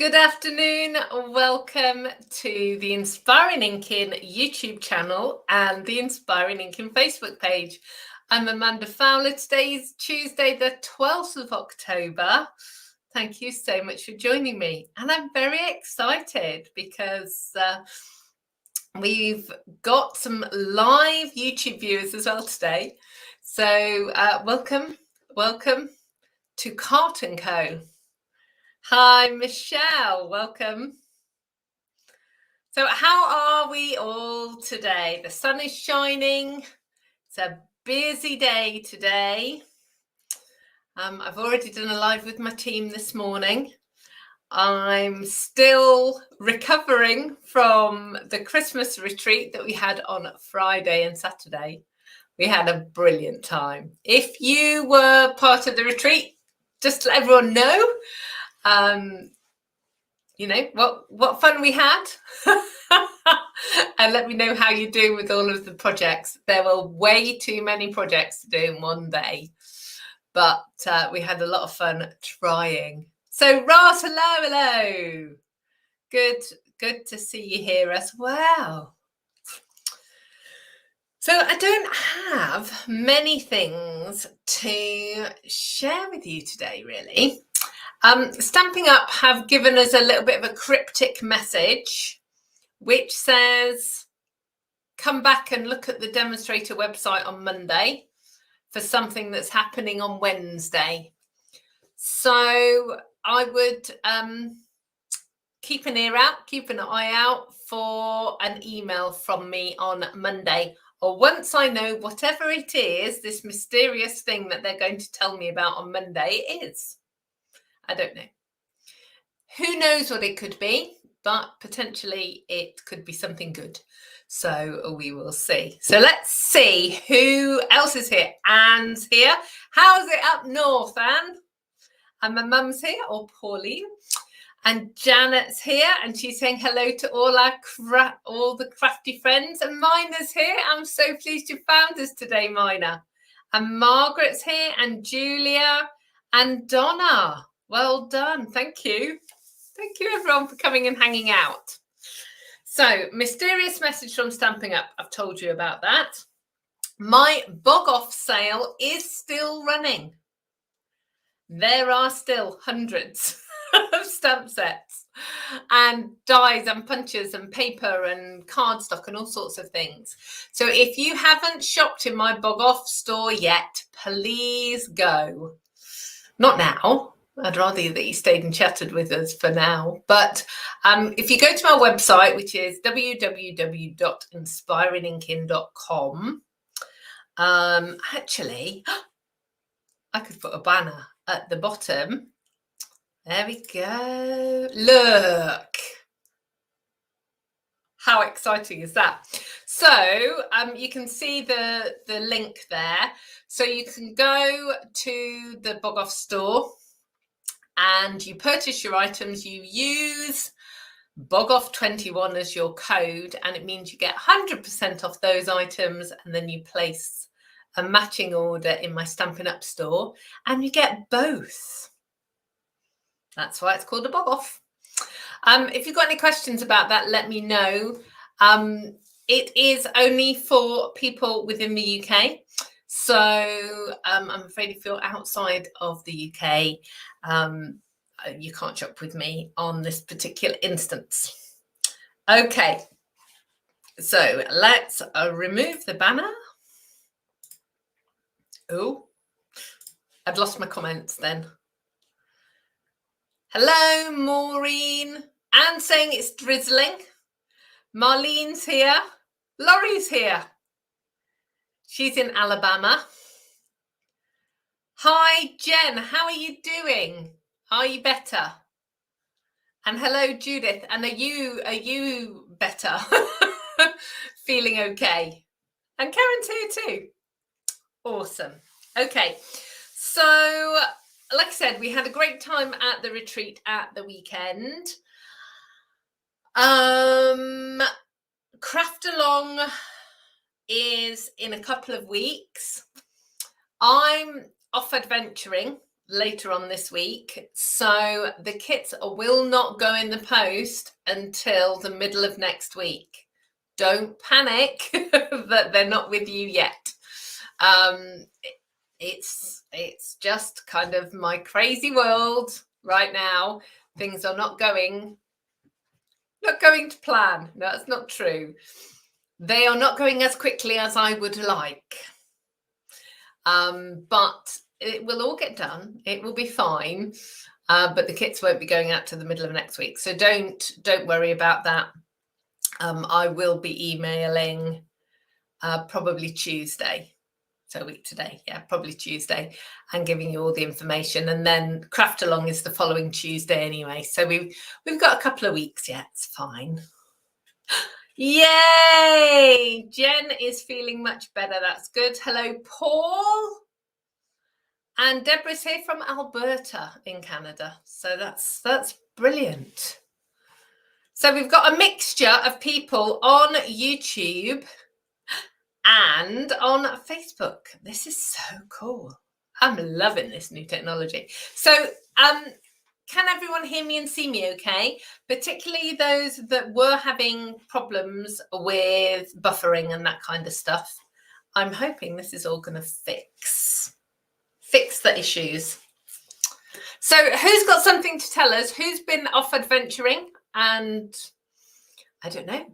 Good afternoon. Welcome to the Inspiring Inking YouTube channel and the Inspiring Inking Facebook page. I'm Amanda Fowler. Today is Tuesday, the 12th of October. Thank you so much for joining me. And I'm very excited because we've got some live YouTube viewers as well today. So welcome to Cart & Co. Hi, Michelle. Welcome. So how are we all today? The sun is shining. It's a busy day today. I've already done a live with my team this morning. I'm still recovering from the Christmas retreat that we had on Friday and Saturday. We had a brilliant time. If you were part of the retreat, just to let everyone know, you know what fun we had. And let me know how you're doing with all of the projects. There were way too many projects to do in one day, but we had a lot of fun trying. So Ross, hello. Good to see you here as well. So I don't have many things to share with you today, really. Stamping Up have given us a little bit of a cryptic message, which says, come back and look at the demonstrator website on Monday for something that's happening on Wednesday. So I would keep an ear out, keep an eye out for an email from me on Monday, or once I know whatever it is, this mysterious thing that they're going to tell me about on Monday is. I don't know. Who knows what it could be, but potentially it could be something good. So we will see. So let's see who else is here. Anne's here. How's it up north, Anne? And my mum's here, or Pauline. And Janet's here, and she's saying hello to all the crafty friends. And Mina's here. I'm so pleased you found us today, Mina. And Margaret's here, and Julia, and Donna. Well done. Thank you. Thank you, everyone, for coming and hanging out. So, mysterious message from Stamping Up. I've told you about that. My bog off sale is still running. There are still hundreds of stamp sets and dies and punches and paper and cardstock and all sorts of things. So if you haven't shopped in my bog off store yet, please go. Not now. I'd rather that you stayed and chatted with us for now. But if you go to our website, which is www.inspiringinking.com, actually, I could put a banner at the bottom. There we go. Look. How exciting is that? So you can see the link there. So you can go to the bog off store and you purchase your items. You use BOGOFF21 as your code, and it means you get 100% off those items, and then you place a matching order in my Stampin' Up store, and you get both. That's why it's called a bog off. If you've got any questions about that, let me know. It is only for people within the UK. So I'm afraid if you're outside of the UK, you can't shop with me on this particular instance. Okay, so let's remove the banner. Oh, I'd lost my comments then. Hello, Maureen. Anne saying it's drizzling. Marlene's here. Laurie's here. She's in Alabama. Hi, Jen. How are you doing? Are you better? And hello, Judith. And are you better? Feeling okay? And Karen's here too. Awesome. Okay. So, like I said, we had a great time at the retreat at the weekend. Craft Along is in a couple of weeks. I'm off adventuring later on this week. So the kits will not go in the post until the middle of next week. Don't panic that they're not with you yet. It's just kind of my crazy world right now. Things are not going to plan. No, that's not true. They are not going as quickly as I would like. But it will all get done. It will be fine. But the kits won't be going out to the middle of next week. So don't worry about that. I will be emailing probably Tuesday. So a week today, yeah, probably Tuesday, and giving you all the information. And then craft along is the following Tuesday anyway. So we've got a couple of weeks yet. It's fine. Yay! Jen is feeling much better. That's good. Hello, Paul. And Deborah's here from Alberta in Canada. So that's brilliant. So we've got a mixture of people on YouTube and on Facebook. This is so cool. I'm loving this new technology. So can everyone hear me and see me okay? Particularly those that were having problems with buffering and that kind of stuff. I'm hoping this is all going to fix the issues. So who's got something to tell us? Who's been off adventuring and, I don't know,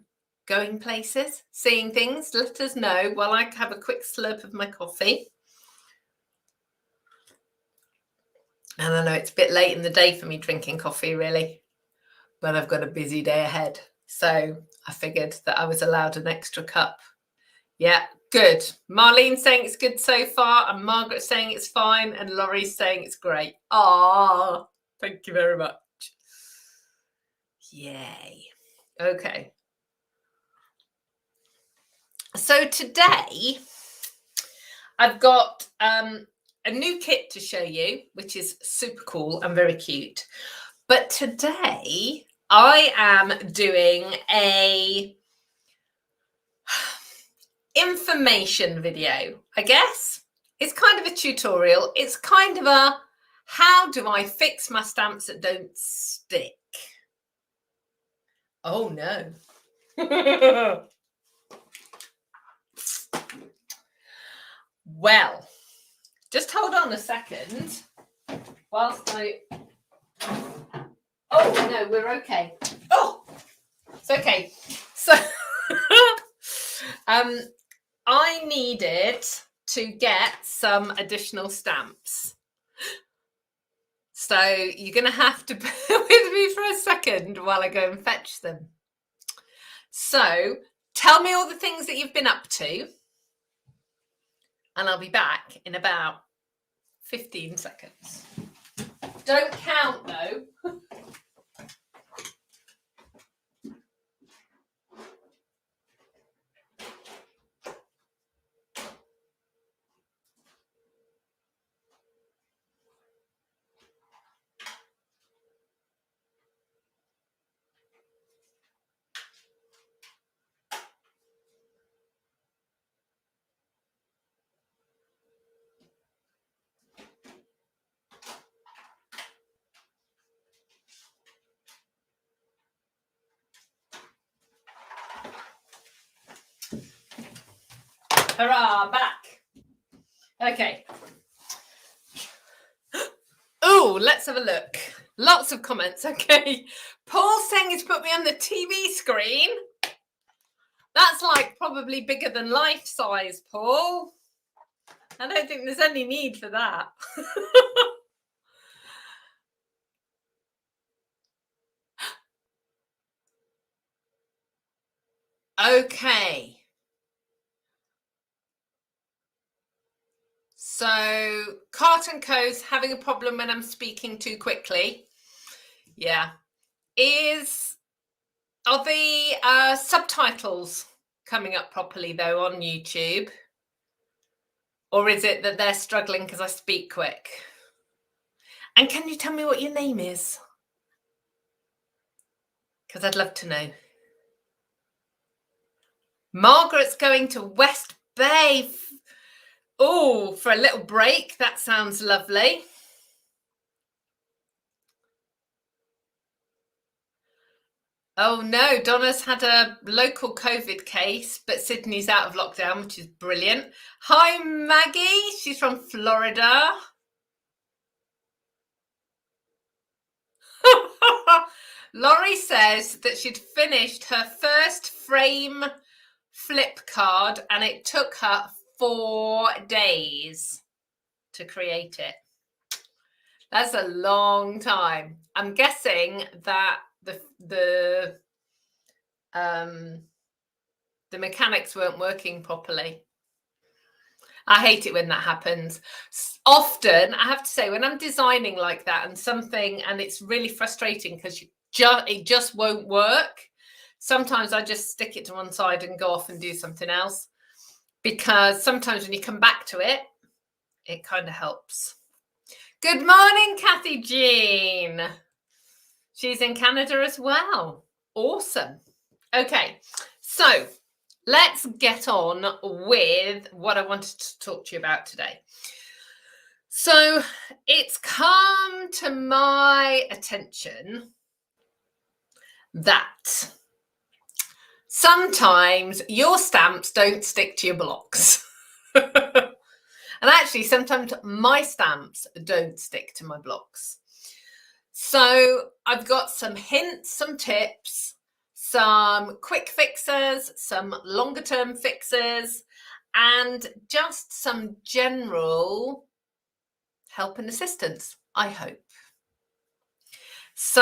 going places, seeing things? Let us know while I have a quick slurp of my coffee. And I know it's a bit late in the day for me drinking coffee, really, but I've got a busy day ahead. So I figured that I was allowed an extra cup. Yeah, good. Marlene's saying it's good so far, and Margaret's saying it's fine, and Laurie's saying it's great. Ah, thank you very much. Yay. Okay. So today I've got a new kit to show you, which is super cool and very cute. But today I am doing a information video, I guess. It's kind of a tutorial. It's kind of a, how do I fix my stamps that don't stick? Oh no. Well, just hold on a second whilst I... Oh, no, we're okay. Oh, it's okay. So, I needed to get some additional stamps. So you're going to have to bear with me for a second while I go and fetch them. So tell me all the things that you've been up to, and I'll be back in about 15 seconds. Don't count though. Hurrah, back. Okay. Oh, let's have a look. Lots of comments. Okay. Paul's saying he's put me on the TV screen. That's like probably bigger than life size, Paul. I don't think there's any need for that. Okay. So Carton Co's having a problem when I'm speaking too quickly. Yeah. Are the subtitles coming up properly though on YouTube? Or is it that they're struggling because I speak quick? And can you tell me what your name is? Because I'd love to know. Margaret's going to West Bay. Oh, for a little break. That sounds lovely. Oh no, Donna's had a local COVID case, but Sydney's out of lockdown, which is brilliant. Hi, Maggie. She's from Florida. Laurie says that she'd finished her first frame flip card and it took her 4 days to create it. That's a long time. I'm guessing that the mechanics weren't working properly. I hate it when that happens. Often, I have to say, when I'm designing like that and it's really frustrating because it just won't work. Sometimes I just stick it to one side and go off and do something else, because sometimes when you come back to it, it kind of helps. Good morning, Kathy Jean. She's in Canada as well. Awesome. Okay, so let's get on with what I wanted to talk to you about today. So it's come to my attention that sometimes your stamps don't stick to your blocks. And actually, sometimes my stamps don't stick to my blocks. So I've got some hints, some tips, some quick fixes, some longer term fixes, and just some general help and assistance, I hope. So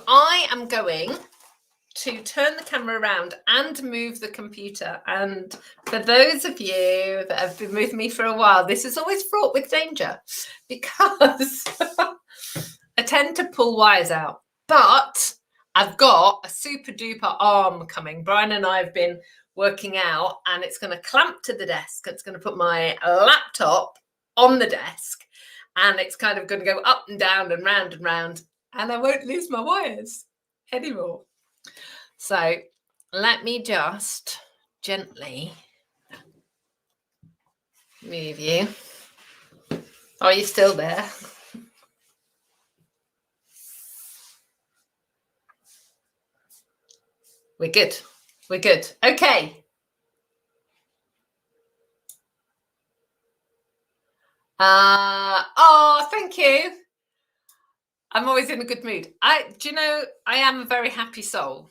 I am going to turn the camera around and move the computer. And for those of you that have been with me for a while, this is always fraught with danger because I tend to pull wires out. But I've got a super duper arm coming. Brian and I have been working out, and it's going to clamp to the desk. It's going to put my laptop on the desk, and it's kind of going to go up and down and round, and I won't lose my wires anymore. So let me just gently move you. Are you still there? We're good. We're good. Okay. Oh, thank you. I'm always in a good mood. Do you know, I am a very happy soul.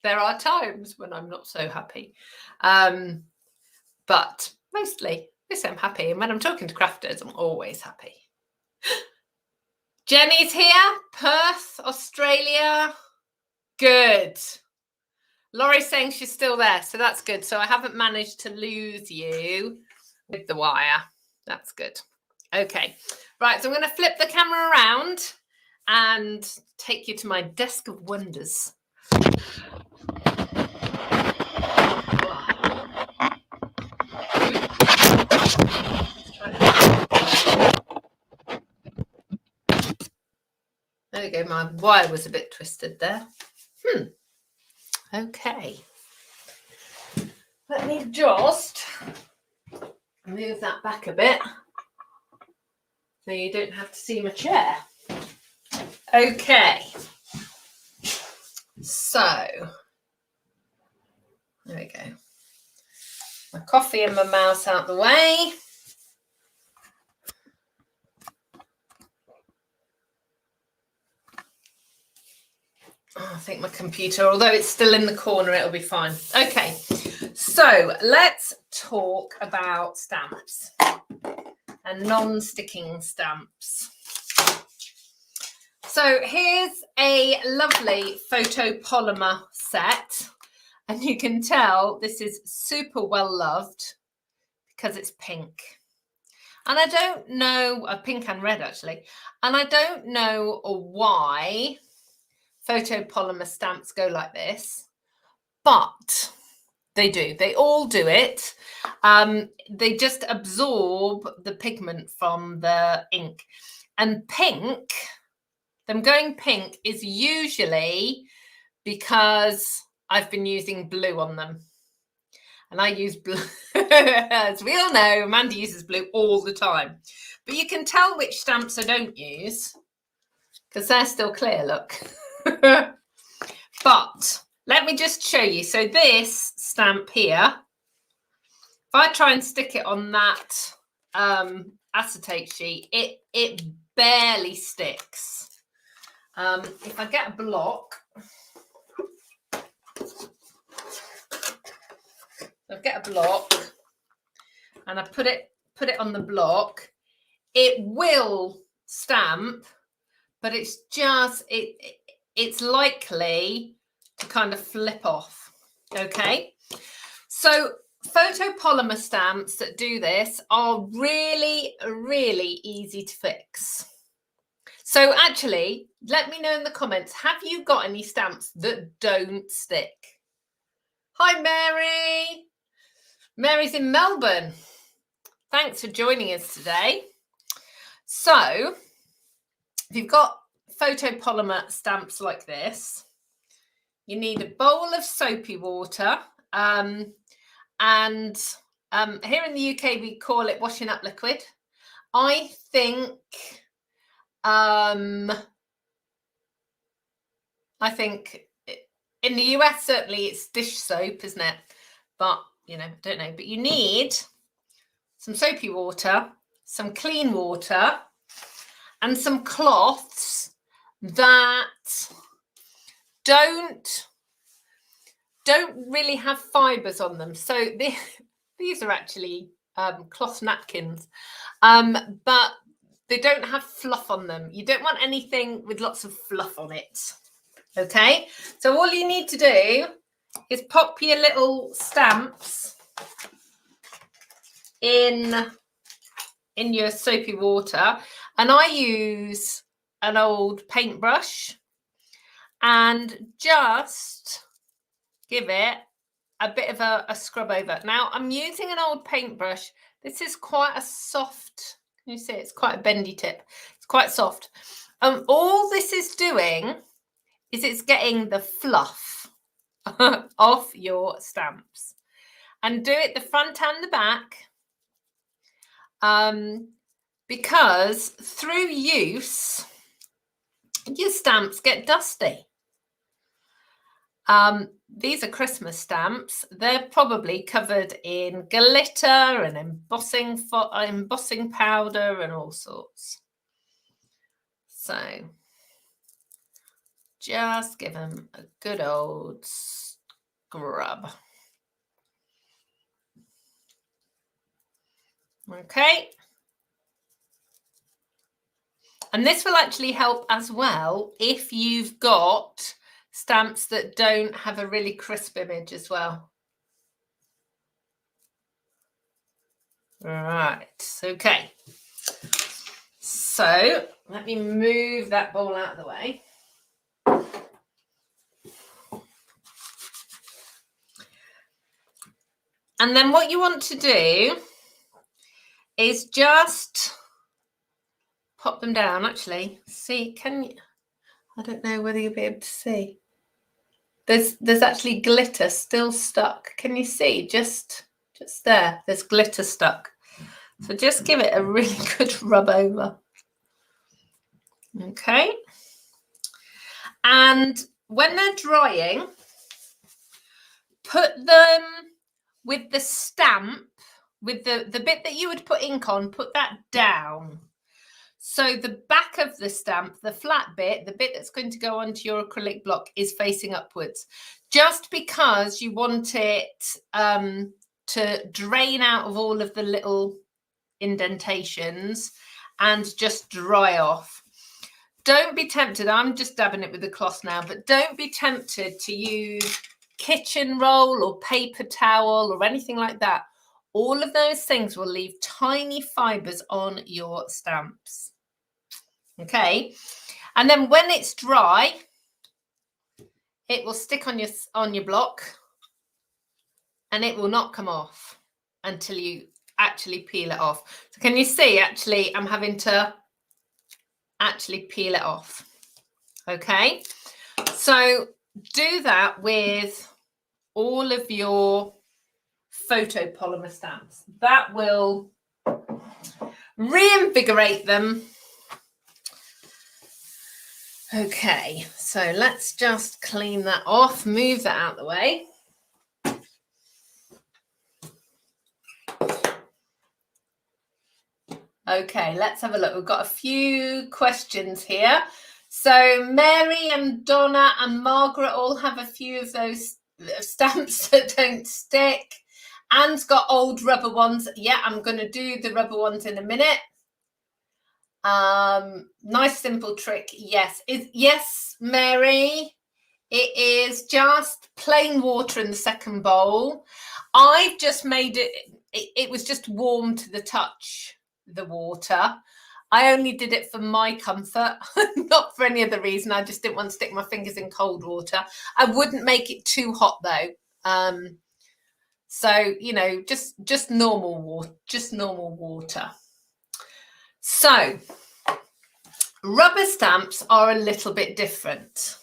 There are times when I'm not so happy. But mostly I'm happy. And when I'm talking to crafters, I'm always happy. Jenny's here, Perth, Australia. Good. Laurie's saying she's still there, so that's good. So I haven't managed to lose you with the wire. That's good. Okay. Right, so I'm going to flip the camera around and take you to my desk of wonders. There we go. My wire was a bit twisted there. Okay. Let me just move that back a bit so you don't have to see my chair. Okay. So, there we go. My coffee and my mouse out the way. Oh, I think my computer, although it's still in the corner, it'll be fine. Okay, so let's talk about stamps and non-sticking stamps. So here's a lovely photopolymer set, and you can tell this is super well loved because it's pink. And I don't know, pink and red actually, and I don't know why photopolymer stamps go like this, but they do. They all do it. They just absorb the pigment from the ink. And pink, them going pink is usually because I've been using blue on them. And I use blue. As we all know, Amanda uses blue all the time. But you can tell which stamps I don't use because they're still clear, look. But let me just show you. So this stamp here, if I try and stick it on that acetate sheet, it barely sticks. If I get a block, and I put it on the block, it will stamp, but it's just it's likely to kind of flip off. Okay, so photopolymer stamps that do this are really, really easy to fix. So actually, let me know in the comments, have you got any stamps that don't stick? Hi, Mary. Mary's in Melbourne. Thanks for joining us today. So if you've got photopolymer stamps like this, you need a bowl of soapy water. And here in the UK, we call it washing up liquid. I think in the US, certainly it's dish soap, isn't it? But, you know, I don't know. But you need some soapy water, some clean water, and some cloths that don't really have fibres on them. So these are actually cloth napkins, but they don't have fluff on them. You don't want anything with lots of fluff on it. Okay, so all you need to do is pop your little stamps in your soapy water, and I use an old paintbrush and just give it a bit of a scrub over. Now I'm using an old paintbrush. This is quite a soft, can you see it's quite a bendy tip, it's quite soft. All this is doing is it's getting the fluff off your stamps, and do it the front and the back, because through use your stamps get dusty. These are Christmas stamps. They're probably covered in glitter and embossing powder and all sorts. So just give them a good old scrub. Okay. And this will actually help as well if you've got stamps that don't have a really crisp image as well. Right, okay. So let me move that bowl out of the way. And then what you want to do is just pop them down. Actually, see, can you? I don't know whether you'll be able to see. There's actually glitter still stuck. Can you see? Just there. There's glitter stuck. So just give it a really good rub over. Okay. And when they're drying, put them with the stamp, with the bit that you would put ink on, put that down. So the back of the stamp, the flat bit, the bit that's going to go onto your acrylic block, is facing upwards, just because you want it to drain out of all of the little indentations and just dry off. Don't be tempted, I'm just dabbing it with the cloth now, but don't be tempted to use kitchen roll or paper towel or anything like that. All of those things will leave tiny fibers on your stamps. Okay, and then when it's dry, it will stick on your block, and it will not come off until you actually peel it off. So can you see, actually, I'm having to actually peel it off. Okay, so do that with all of your photopolymer stamps. That will reinvigorate them Okay, so let's just clean that off, move that out of the way. Okay, let's have a look. We've got a few questions here. So Mary and Donna and Margaret all have a few of those stamps that don't stick. Anne's got old rubber ones. Yeah, I'm going to do the rubber ones in a minute. Nice simple trick. Yes, yes, Mary. It is just plain water in the second bowl. I've just made it was just warm to the touch, the water. I only did it for my comfort, not for any other reason. I just didn't want to stick my fingers in cold water. I wouldn't make it too hot though. So, you know, just normal water. So, rubber stamps are a little bit different.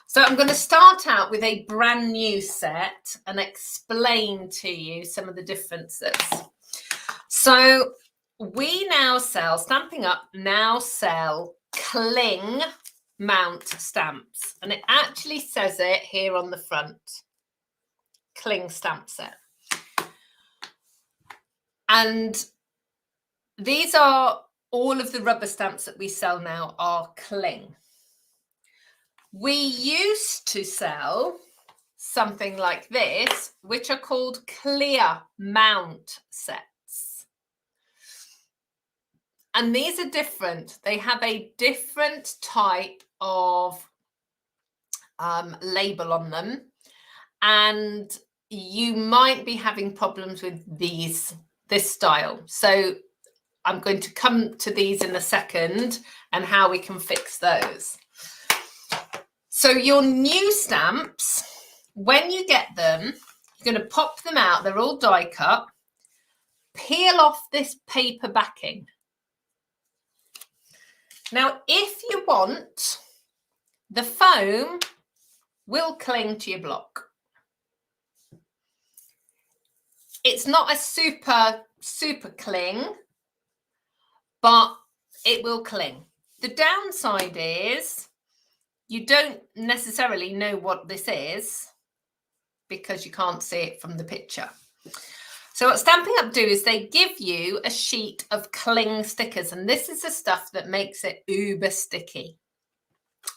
So I'm going to start out with a brand new set and explain to you some of the differences. So we now sell, Stampin' Up now sell cling mount stamps. And it actually says it here on the front. Cling stamp set. And these are all of the rubber stamps that we sell now are cling. We used to sell something like this, which are called clear mount sets. And these are different. They have a different type of label on them. And you might be having problems with this style. So I'm going to come to these in a second and how we can fix those. So your new stamps, when you get them, you're going to pop them out. They're all die cut. Peel off this paper backing. Now, if you want, the foam will cling to your block. It's not a super cling, but it will cling. The downside is you don't necessarily know what this is because you can't see it from the picture. So what Stampin' Up do is they give you a sheet of cling stickers, and this is the stuff that makes it uber sticky.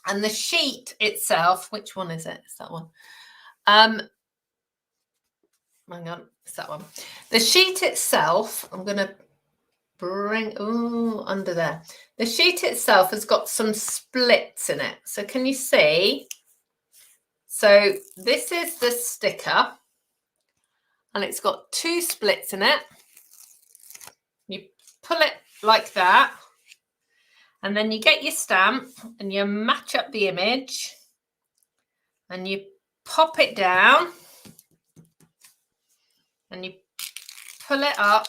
And the sheet itself, which one is it? It's that one. Hang on, it's that one. The sheet itself, I'm going to bring under there. The sheet itself has got some splits in it. So can you see? So this is the sticker, and it's got two splits in it. You pull it like that, and then you get your stamp and you match up the image and you pop it down and you pull it up,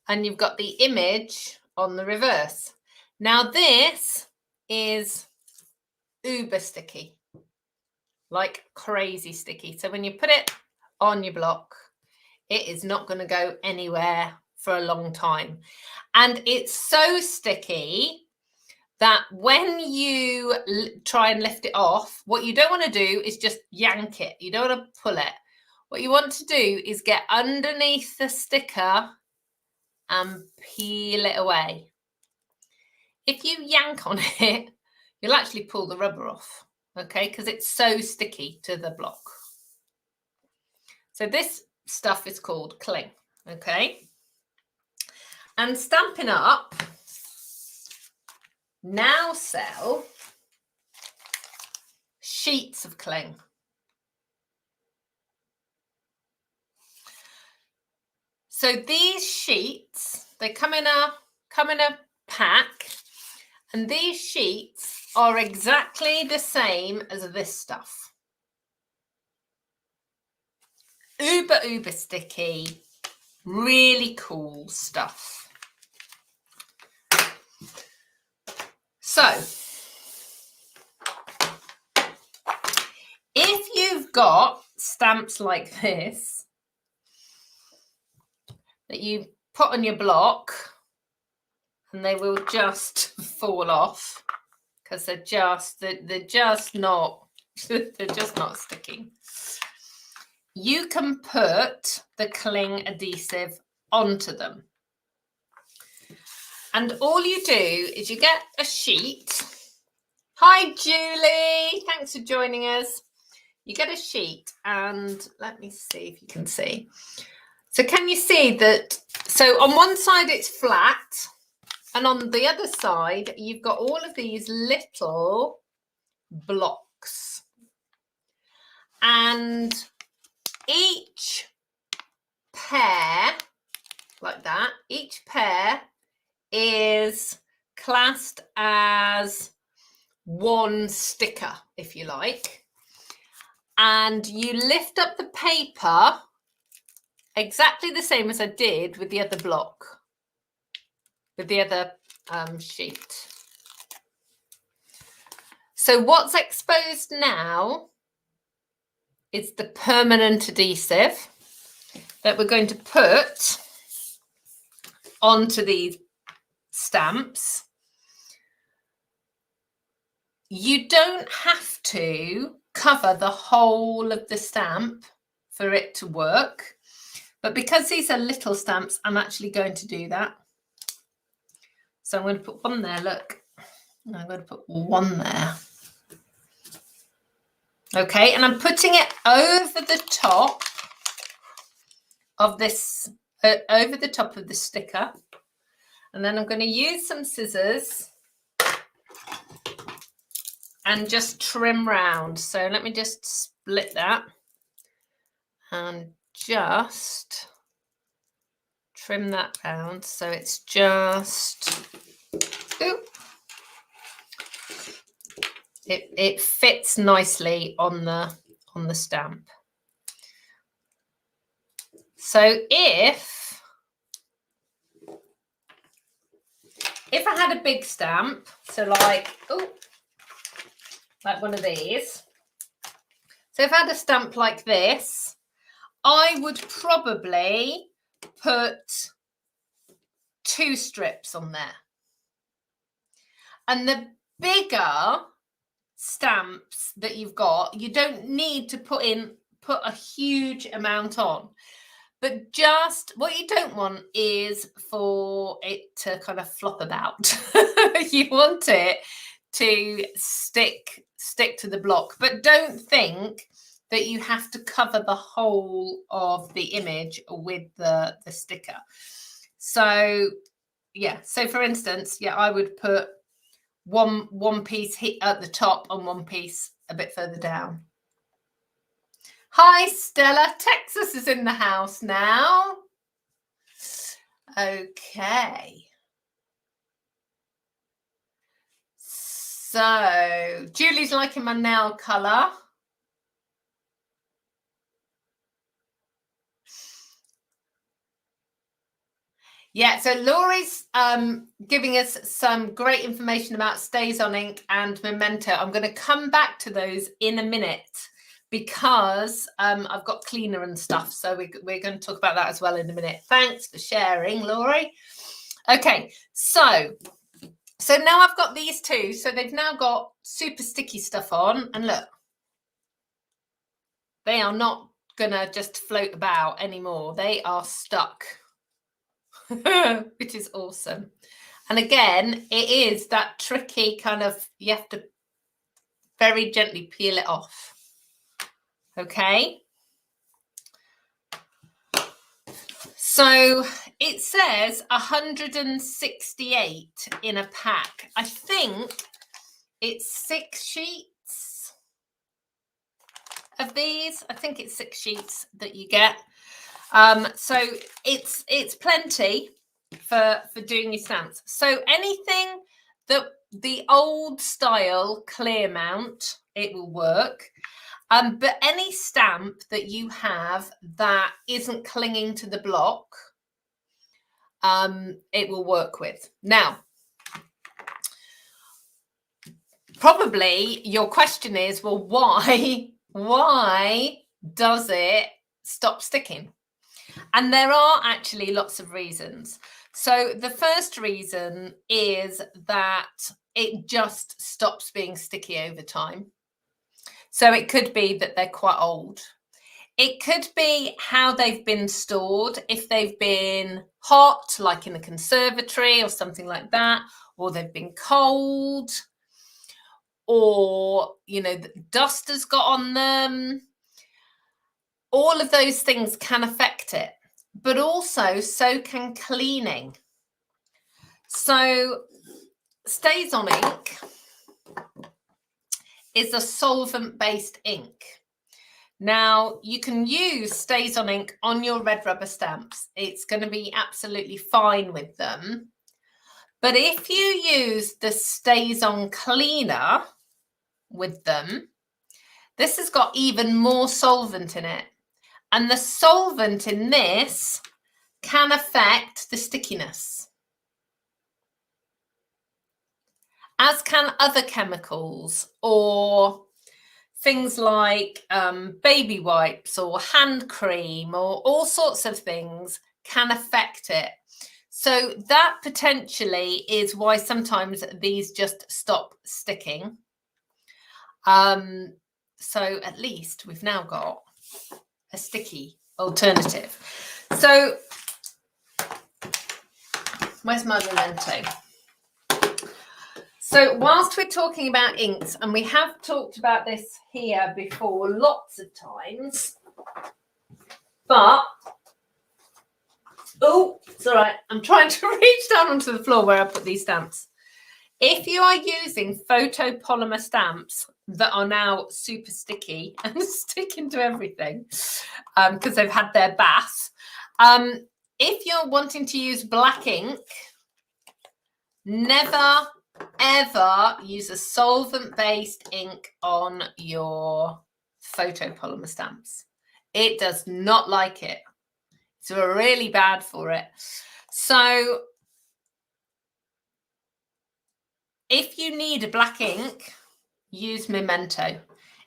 and you've got the image on the reverse. Now this is uber sticky, like crazy sticky. So when you put it on your block, it is not going to go anywhere for a long time. And it's so sticky that when you try and lift it off, what you don't want to do is just yank it. You don't want to pull it. What you want to do is get underneath the sticker and peel it away. If you yank on it, you'll actually pull the rubber off, okay? Because it's so sticky to the block. So this stuff is called cling, okay? And Stampin' Up now sell sheets of cling. So these sheets, they come in a pack, and these sheets are exactly the same as this stuff. Uber sticky, really cool stuff. So if you've got stamps like this that you put on your block and they will just fall off, because they're just not they're just not sticking. You can put the cling adhesive onto them. And all you do is you get a sheet. Hi, Julie. Thanks for joining us. You get a sheet and let me see if you can see. So can you see that? So on one side it's flat and on the other side you've got all of these little blocks. And each pair, like that, each pair is classed as one sticker, if you like. And you lift up the paper exactly the same as I did with the other block, with the other sheet. So what's exposed now is the permanent adhesive that we're going to put onto these stamps. You don't have to cover the whole of the stamp for it to work, but because these are little stamps, I'm actually going to do that. So I'm going to put one there, look. I'm going to put one there. Okay, and I'm putting it over the top of this, over the top of the sticker. And then I'm going to use some scissors and just trim round. So let me just split that and just trim that round so it's just, ooh, it fits nicely on the stamp. So if I had a big stamp, so like, oh, like one of these. So if I had a stamp like this, I would probably put 2 strips on there. And the bigger stamps that you've got, you don't need to put a huge amount on. But just what you don't want is for it to kind of flop about. You want it to stick to the block, but don't think that you have to cover the whole of the image with the sticker. So yeah, so for instance, yeah, I would put one piece at the top and one piece a bit further down. Hi Stella, Texas is in the house now. Okay. So Julie's liking my nail colour. Yeah, so Laurie's giving us some great information about Stays On Ink and Memento. I'm going to come back to those in a minute because I've got cleaner and stuff. So we're going to talk about that as well in a minute. Thanks for sharing, Laurie. Okay, so now I've got these two. So they've now got super sticky stuff on. And look, they are not going to just float about anymore. They are stuck. Which is awesome. And again, it is that tricky kind of, you have to very gently peel it off. Okay. So it says 168 in a pack. I think it's 6 sheets of these. I think it's 6 sheets that you get. So it's plenty for doing your stamps. So anything that the old style clear mount, it will work. But any stamp that you have that isn't clinging to the block, it will work with. Now, probably your question is, well, why does it stop sticking? And there are actually lots of reasons. So the first reason is that it just stops being sticky over time. So it could be that they're quite old. It could be how they've been stored. If they've been hot, like in a conservatory or something like that, or they've been cold, or, you know, the dust has got on them. All of those things can affect it, but also so can cleaning. So StazOn ink is a solvent-based ink. Now, you can use StazOn ink on your red rubber stamps. It's going to be absolutely fine with them. But if you use the StazOn cleaner with them, this has got even more solvent in it. And the solvent in this can affect the stickiness, as can other chemicals or things like baby wipes or hand cream, or all sorts of things can affect it. So that potentially is why sometimes these just stop sticking. So at least we've now got a sticky alternative. So where's my memento? So whilst we're talking about inks, and we have talked about this here before lots of times, but, oh, it's all right. I'm trying to reach down onto the floor where I put these stamps. If you are using photopolymer stamps that are now super sticky and sticking to everything because they've had their bath, if you're wanting to use black ink, never ever use a solvent-based ink on your photopolymer stamps. It does not like it. It's really bad for it. So if you need a black ink, use Memento.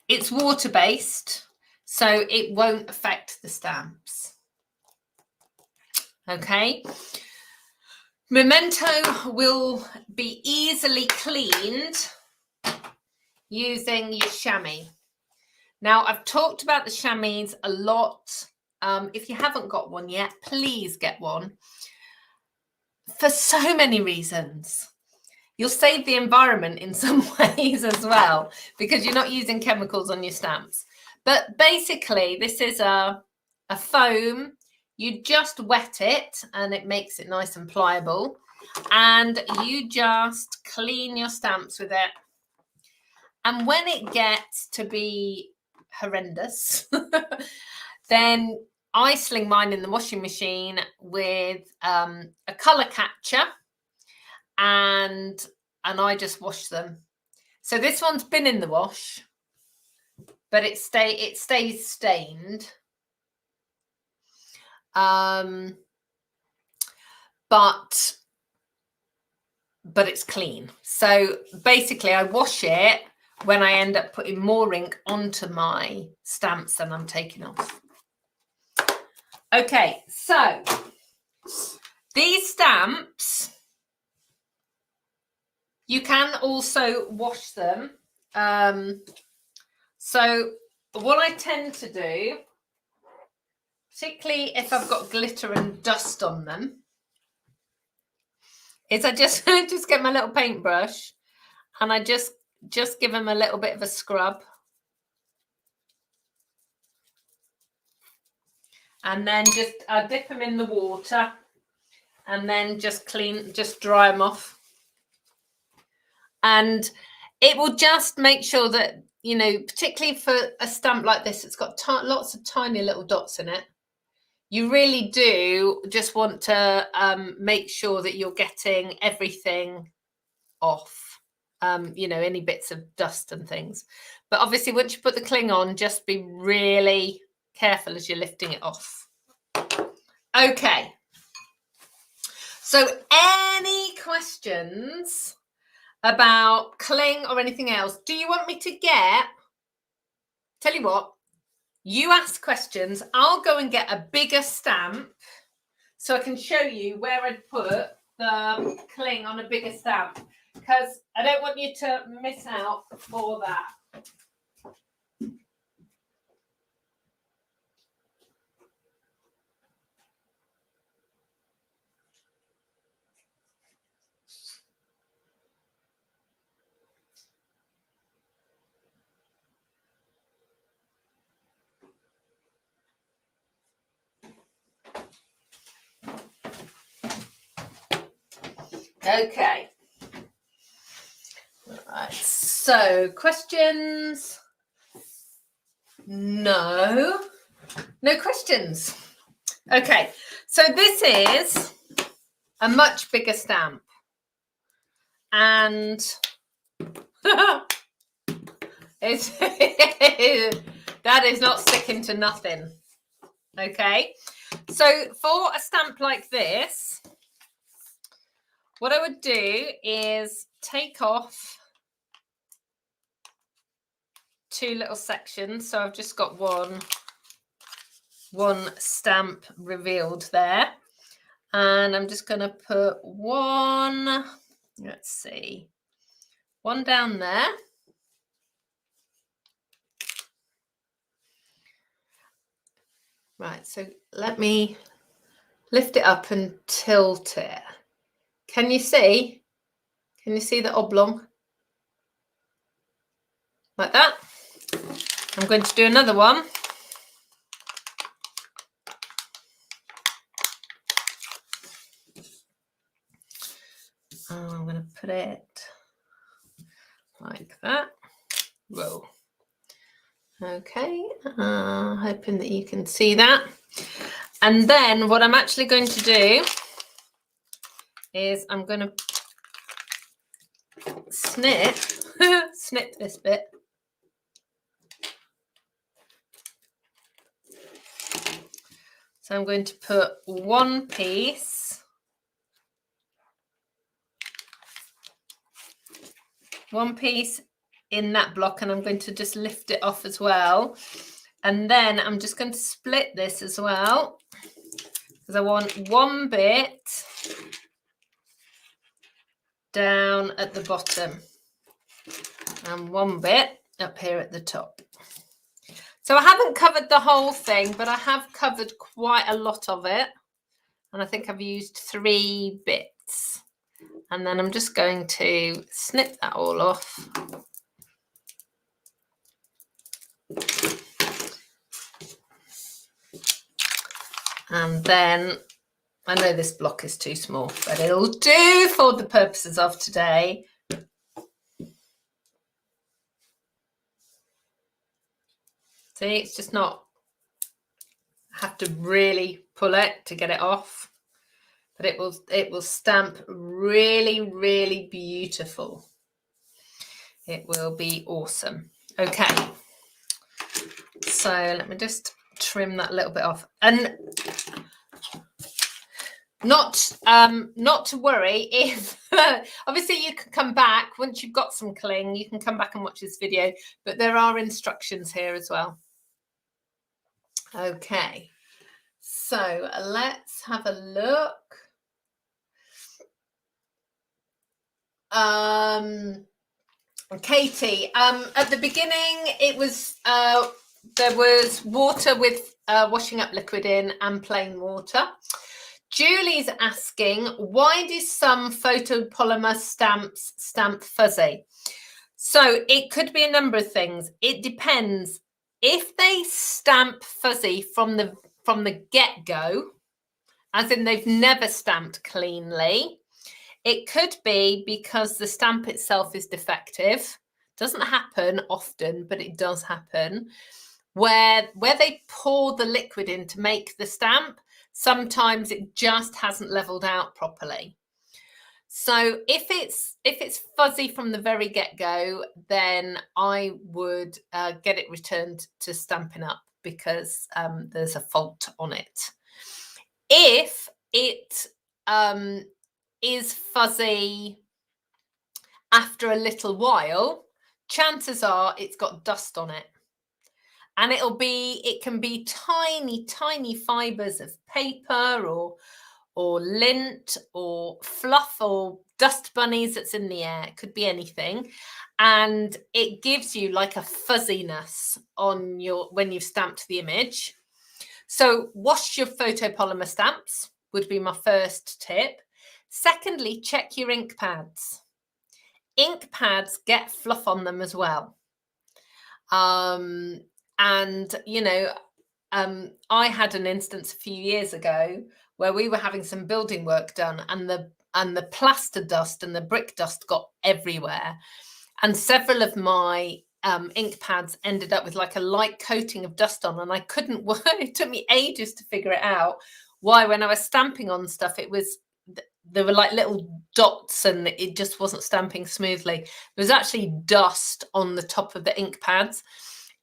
It's water-based, so it won't affect the stamps. Okay. Memento will be easily cleaned using your chamois. Now, I've talked about the chamois a lot. If you haven't got one yet, please get one. For so many reasons. You'll save the environment in some ways as well, because you're not using chemicals on your stamps. But basically, this is a foam. You just wet it and it makes it nice and pliable. And you just clean your stamps with it. And when it gets to be horrendous, then I sling mine in the washing machine with a colour catcher, and I just wash them. So this one's been in the wash, but it stays stained. But it's clean. So basically I wash it when I end up putting more ink onto my stamps than I'm taking off. Okay, so these stamps, you can also wash them. So what I tend to do, particularly if I've got glitter and dust on them, is I just get my little paintbrush and I just give them a little bit of a scrub. And then I dip them in the water and then just dry them off. And it will just make sure that, you know, particularly for a stamp like this, it's got lots of tiny little dots in it. You really do just want to make sure that you're getting everything off, you know, any bits of dust and things. But obviously, once you put the cling on, just be really careful as you're lifting it off. Okay. So any questions about cling or anything else? Do you want me to tell you what, you ask questions, I'll go and get a bigger stamp so I can show you where I'd put the cling on a bigger stamp. because I don't want you to miss out for that. Okay. Right. So, questions? No questions. Okay. So this is a much bigger stamp, and it's that is not sticking to nothing. Okay. So for a stamp like this, what I would do is take off 2 little sections. So I've just got one stamp revealed there, and I'm just going to put one, let's see, one down there. Right, so let me lift it up and tilt it. Can you see? Can you see the oblong? Like that. I'm going to do another one. I'm going to put it like that. Whoa. Okay, hoping that you can see that. And then what I'm actually going to do is I'm going to snip this bit. So I'm going to put one piece in that block, and I'm going to just lift it off as well. And then I'm just going to split this as well, because I want one bit down at the bottom and one bit up here at the top. So I haven't covered the whole thing, but I have covered quite a lot of it. And I think I've used 3 bits. And then I'm just going to snip that all off. And then, I know this block is too small, but it'll do for the purposes of today. See, it's just not, I have to really pull it to get it off, but it will stamp really, really beautiful. It will be awesome. Okay, so let me just trim that a little bit off, and not to worry if obviously you can come back once you've got some cling, you can come back and watch this video, but there are instructions here as well. Okay, so let's have a look. Katie, at the beginning it was there was water with washing up liquid in and plain water. Julie's asking, why do some photopolymer stamps stamp fuzzy? So it could be a number of things. It depends. If they stamp fuzzy from the get-go, as in they've never stamped cleanly, it could be because the stamp itself is defective. Doesn't happen often, but it does happen. Where they pour the liquid in to make the stamp, sometimes it just hasn't leveled out properly. So if it's fuzzy from the very get-go, then I would get it returned to Stampin' Up, because there's a fault on it. If it is fuzzy after a little while, chances are it's got dust on it. And it can be tiny, tiny fibers of paper or lint or fluff or dust bunnies that's in the air. It could be anything. And it gives you like a fuzziness on when you've stamped the image. So wash your photopolymer stamps would be my first tip. Secondly, check your ink pads. Ink pads get fluff on them as well. And, you know, I had an instance a few years ago where we were having some building work done, and the plaster dust and the brick dust got everywhere. And several of my ink pads ended up with like a light coating of dust on, and I couldn't work. It took me ages to figure it out why, when I was stamping on stuff, there were like little dots and it just wasn't stamping smoothly. There was actually dust on the top of the ink pads.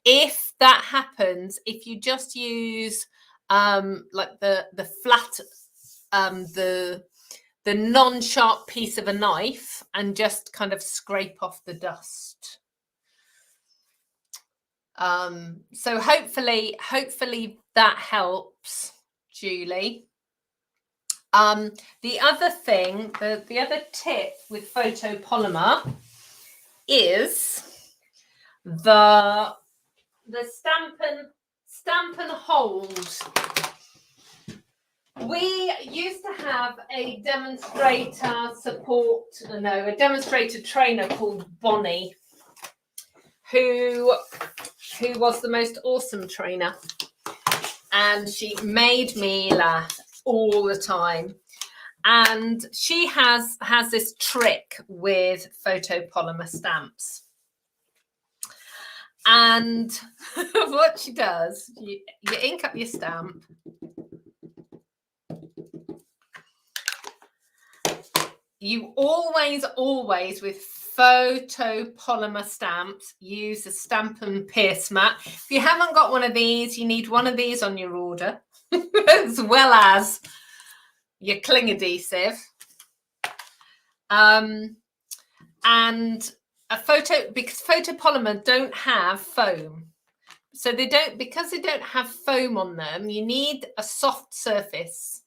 If that happens, if you just use like the flat, the non-sharp piece of a knife and just kind of scrape off the dust. So hopefully that helps, Julie. The other thing, the other tip with photopolymer is the stamp and hold. We used to have a demonstrator trainer called Bonnie, who was the most awesome trainer, and she made me laugh all the time. And she has this trick with photopolymer stamps. And what she does, you ink up your stamp. You always with photopolymer stamps use a stamp and pierce mat. If you haven't got one of these, you need one of these on your order, as well as your cling adhesive. And because photopolymer don't have foam. So because they don't have foam on them, you need a softish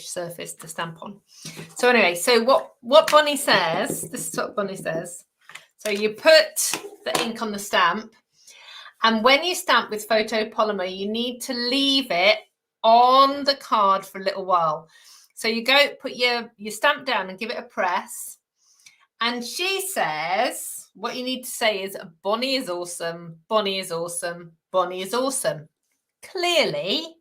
surface to stamp on. So anyway, so what Bonnie says, this is what Bonnie says. So you put the ink on the stamp, and when you stamp with photopolymer, you need to leave it on the card for a little while. So you go put your stamp down and give it a press. And she says, what you need to say is, Bonnie is awesome, Bonnie is awesome, Bonnie is awesome. Clearly,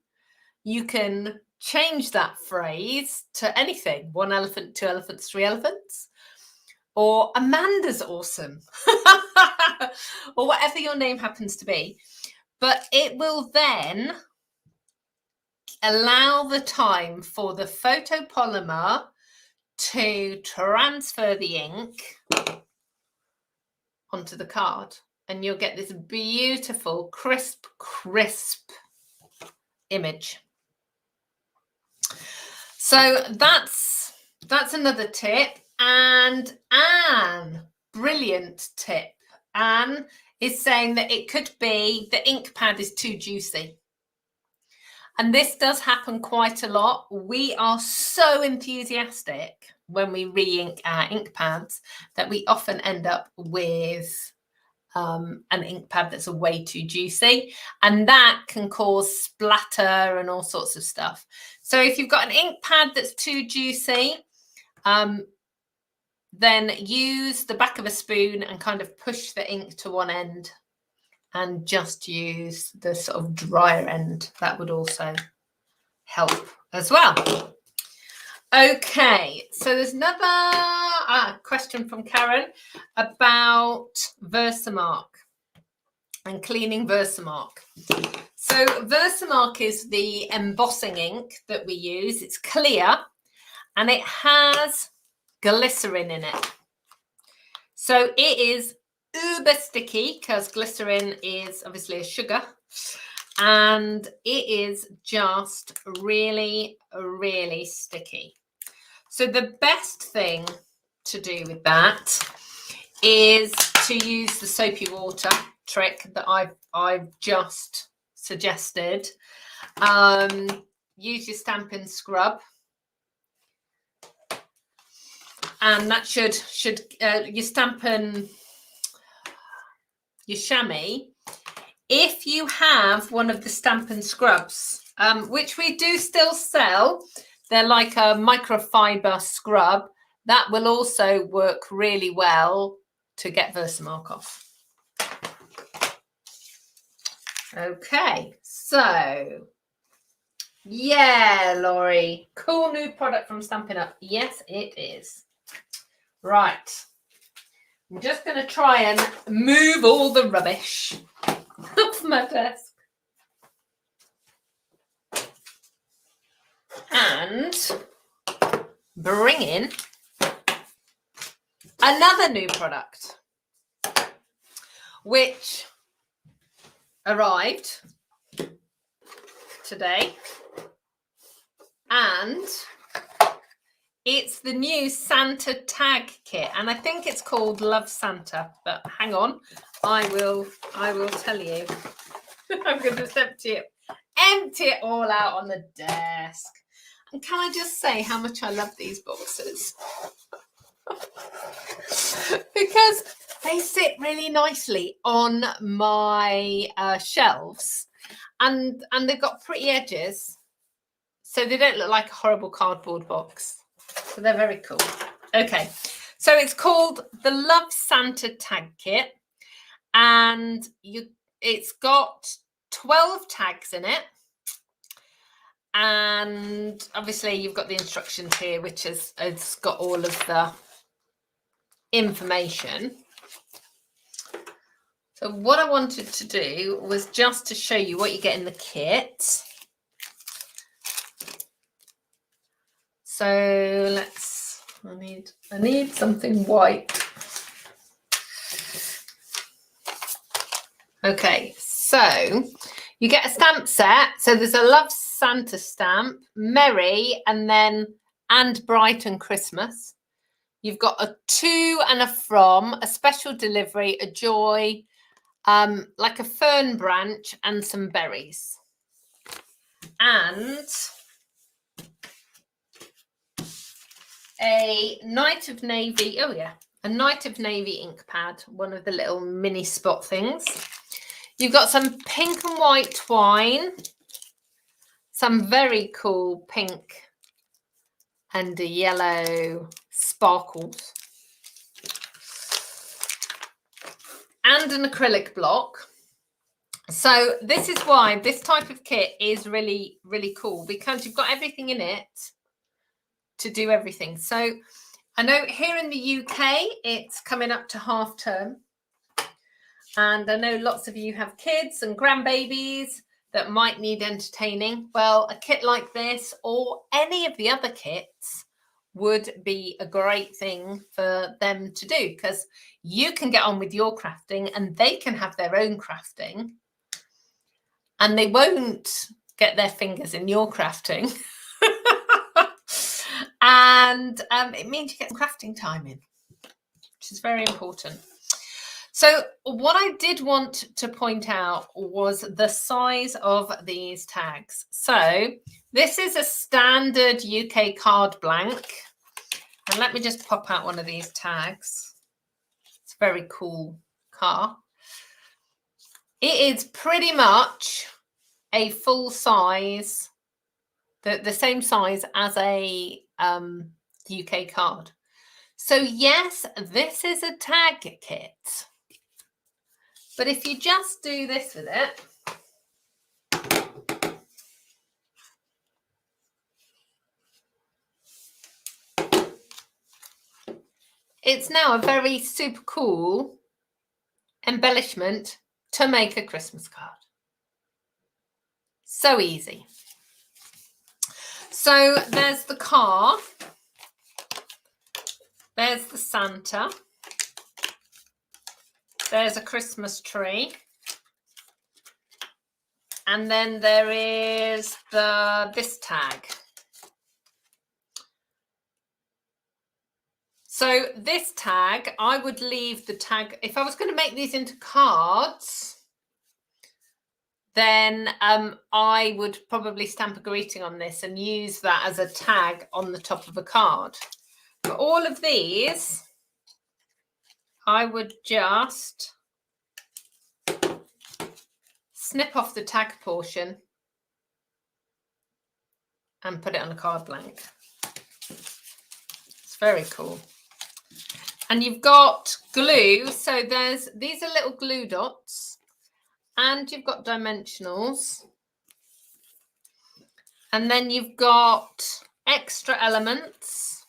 you can change that phrase to anything: 1 elephant, 2 elephants, 3 elephants, or Amanda's awesome, or whatever your name happens to be. But it will then allow the time for the photopolymer to transfer the ink onto the card, and you'll get this beautiful, crisp image. So that's another tip. And Anne, brilliant tip. Anne is saying that it could be the ink pad is too juicy. And this does happen quite a lot. We are so enthusiastic when we re-ink our ink pads that we often end up with an ink pad that's way too juicy, and that can cause splatter and all sorts of stuff. So if you've got an ink pad that's too juicy, then use the back of a spoon and kind of push the ink to one end, and just use the sort of drier end. That would also help as well. Okay, so there's another question from Karen about Versamark and cleaning Versamark. So Versamark is the embossing ink that we use. It's clear and it has glycerin in it. So it is uber sticky because glycerin is obviously a sugar, and it is just really, really sticky. So the best thing to do with that is to use the soapy water trick that I've just suggested. Use your Stampin' Scrub, and that should your Stampin' your chamois. If you have one of the Stampin' scrubs, which we do still sell, they're like a microfiber scrub, that will also work really well to get Versamark off. Okay, so yeah, Laurie, cool new product from Stampin' Up. Yes, it is. Right, I'm just going to try and move all the rubbish off my desk. And bring in another new product, which arrived today, and it's the new Santa tag kit, and I think it's called Love Santa, but hang on, I will tell you. I'm going to just empty it all out on the desk. And can I just say how much I love these boxes? Because they sit really nicely on my shelves, and they've got pretty edges, so they don't look like a horrible cardboard box. So they're very cool. Okay, so it's called the Love Santa Tag Kit, and it's got 12 tags in it. And obviously you've got the instructions here, which it's got all of the information. So what I wanted to do was just to show you what you get in the kit. So I need something white. Okay, so you get a stamp set. So there's a Love Santa stamp, Merry, and Bright and Christmas. You've got a to and a from, a special delivery, a joy, like a fern branch, and some berries. And a Night of Navy, a Night of Navy ink pad, one of the little mini spot things. You've got some pink and white twine, some very cool pink and yellow sparkles, and an acrylic block. So this is why this type of kit is really, really cool, because you've got everything in it to do everything. So I know here in the UK, it's coming up to half term. And I know lots of you have kids and grandbabies that might need entertaining. Well, a kit like this or any of the other kits would be a great thing for them to do, because you can get on with your crafting and they can have their own crafting, and they won't get their fingers in your crafting. And it means you get some crafting time in, which is very important. So what I did want to point out was the size of these tags. So this is a standard UK card blank. And let me just pop out one of these tags. It's a very cool car. It is pretty much a full size, the same size as a UK card. So yes, this is a tag kit. But if you just do this with it, it's now a very super cool embellishment to make a Christmas card. So easy. So there's the car. There's the Santa. There's a Christmas tree. And then there is this tag. So this tag, I would leave the tag. If I was going to make these into cards, then I would probably stamp a greeting on this and use that as a tag on the top of a card. For all of these, I would just snip off the tag portion and put it on a card blank. It's very cool. And you've got glue, so these are little glue dots, and you've got dimensionals, and then you've got extra elements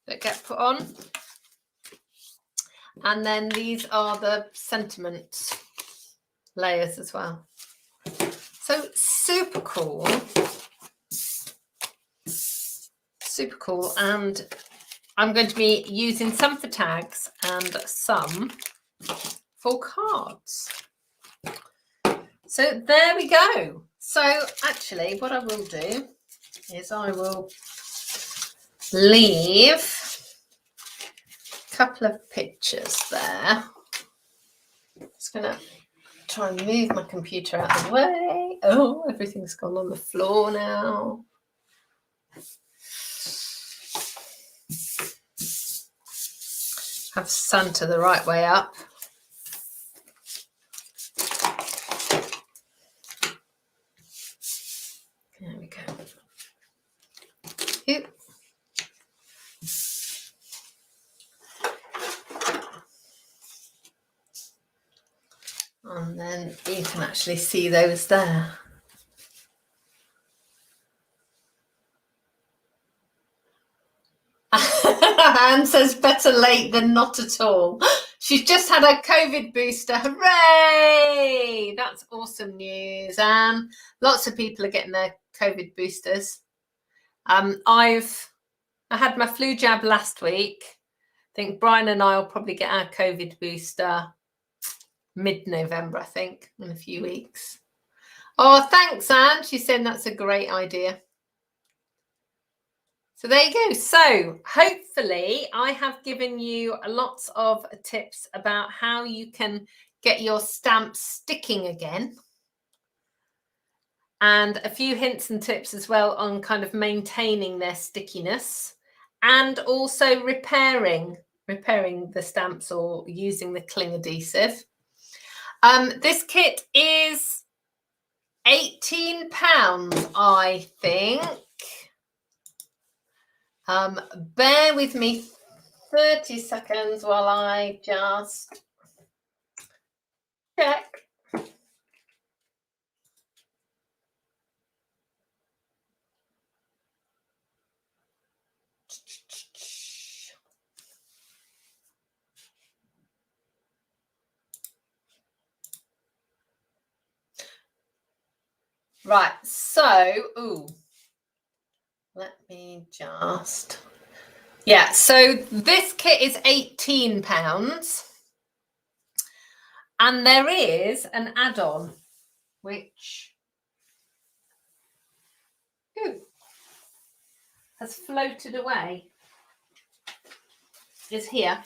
that get put on, and then these are the sentiment layers as well. So super cool, and I'm going to be using some for tags and some for cards. So there we go. So actually what I will do is I will leave a couple of pictures there. Just going to try and move my computer out of the way. Oh, everything's gone on the floor now. Have Santa the right way up. There we go. Oop. And then you can actually see those there. Anne says better late than not at all. She's just had a COVID booster. Hooray! That's awesome news, Anne. Lots of people are getting their COVID boosters. I had my flu jab last week. I think Brian and I will probably get our COVID booster mid-November, I think, in a few weeks. Oh, thanks, Anne. She's saying that's a great idea. So there you go. So hopefully I have given you lots of tips about how you can get your stamps sticking again. And a few hints and tips as well on kind of maintaining their stickiness, and also repairing the stamps or using the cling adhesive. This kit is £18, I think. Bear with me 30 seconds while I just check. Right, so, let me just, yeah, so this kit is £18, and there is an add-on which has floated away, is here.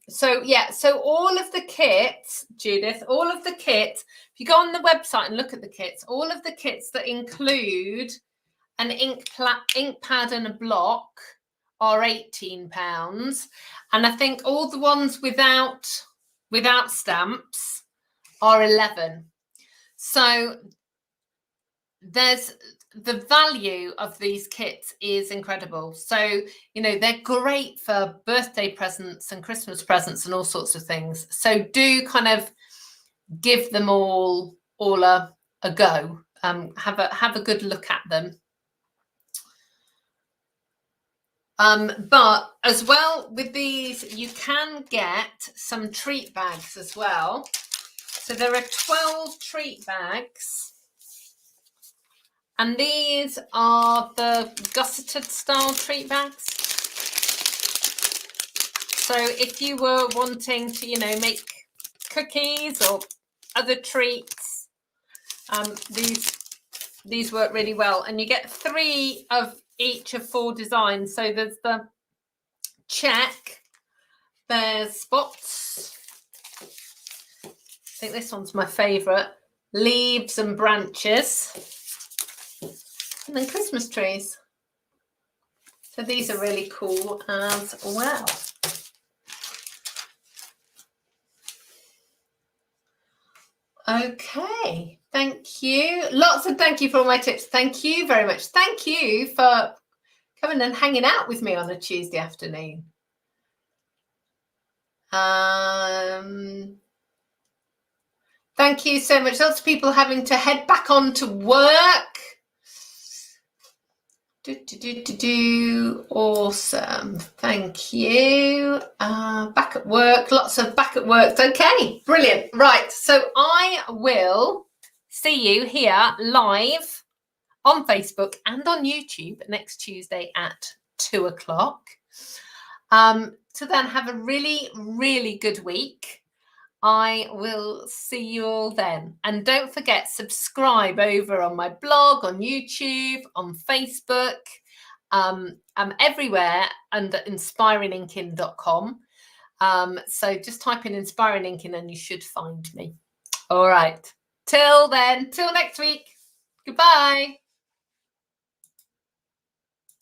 So yeah, so all of the kits, Judith, all of the kits, if you go on the website and look at the kits, all of the kits that include an ink pad and a block are £18, and I think all the ones without stamps are £11. So there's the value of these kits is incredible. So, you know, they're great for birthday presents and Christmas presents and all sorts of things. So do kind of give them all a go. Have a good look at them. But as well with these, you can get some treat bags as well. So there are 12 treat bags. And these are the gusseted style treat bags. So if you were wanting to, you know, make cookies or other treats, these work really well. And you get 3 of each of 4 designs. So there's the check, there's spots. I think this one's my favourite. Leaves and branches. And then Christmas trees. So these are really cool as well. Okay, thank you. Lots of thank you for all my tips. Thank you very much. Thank you for coming and hanging out with me on a Tuesday afternoon. Thank you so much. Lots of people having to head back on to work. Awesome. Thank you. Back at work. Lots of back at work. Okay, brilliant. Right. So I will see you here live on Facebook and on YouTube next Tuesday at 2 o'clock. So then have a really, really good week. I will see you all then. And don't forget, subscribe over on my blog, on YouTube, on Facebook. I'm everywhere under inspiringinking.com. So just type in Inspiring Inking and you should find me. All right. Till then, till next week. Goodbye.